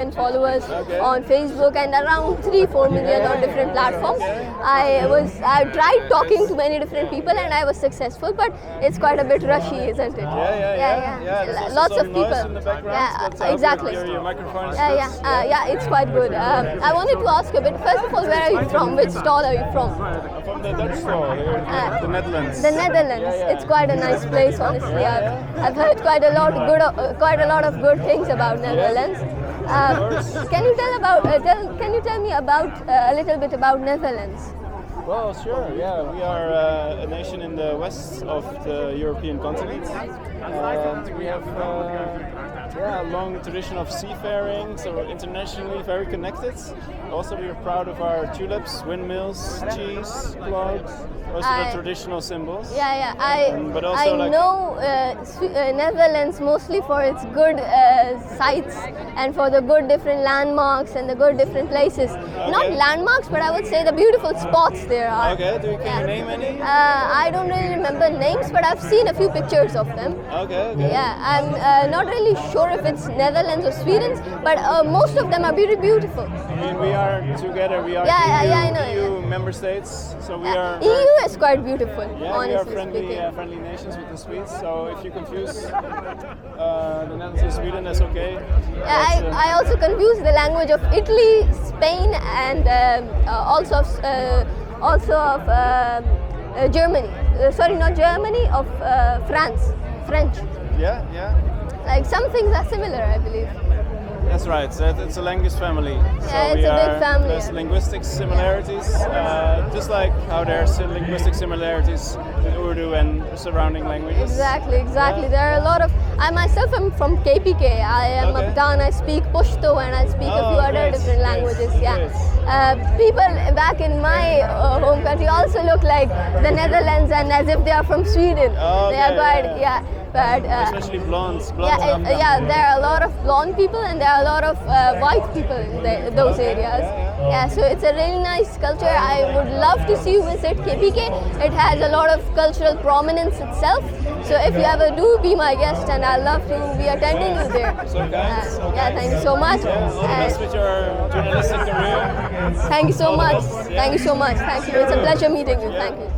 million followers on Facebook and around 3-4 million on different platforms. I tried talking to many different people and I was successful, but it's quite a bit rushy, isn't it? Yeah. Lots of Noise people. in the background, but Exactly. Your microphone is Yeah, it's quite good. I wanted to ask a bit. First of all, where are you from? Which stall are you from? From the Dutch store here in the Netherlands. The Netherlands. It's quite a nice place, honestly. I've heard quite a lot of good things about Netherlands. Can you tell me about a little bit about Netherlands? Well, sure. Yeah, we are a nation in the west of the European continent, and we have a long tradition of seafaring, so we're internationally very connected. Also, we are proud of our tulips, windmills, cheese, clogs, also the traditional symbols. But also I know Netherlands mostly for its good sites and for the good different landmarks and the good different places. Not landmarks, but I would say the beautiful spots there are. Okay, can you name any? I don't really remember names, but I've seen a few pictures of them. Okay. Yeah, I'm not really sure if it's Netherlands or Sweden, but most of them are very beautiful. I mean, we are together. We are EU member states, so we are. EU is quite beautiful. Yeah, honestly we are speaking. friendly nations with the Swedes. So if you confuse the Netherlands and Sweden, that's okay. I also confuse the language of Italy, Spain, and also of Germany. Sorry, not Germany, of France, French. Yeah. Like some things are similar, I believe. That's right. It's a language family. Yeah, it's a big family. There's linguistic similarities, just like how there's linguistic similarities with Urdu and surrounding languages. Exactly. Yeah. There are a lot of. I myself am from KPK. I am Afghan. I speak Pashto and I speak a few other different languages. People back in my home country also look like the Netherlands and as if they are from Sweden. They are quite But especially blondes. There are a lot of blonde people and there are a lot of white people in those areas. So it's a really nice culture. I would love to see you visit KPK. It has a lot of cultural prominence itself. So if you ever do, be my guest, and I'd love to be attending you there. Thank you so much. All the best with your journalistic career. Thank you so much. Thank you. It's a pleasure meeting you. Thank you.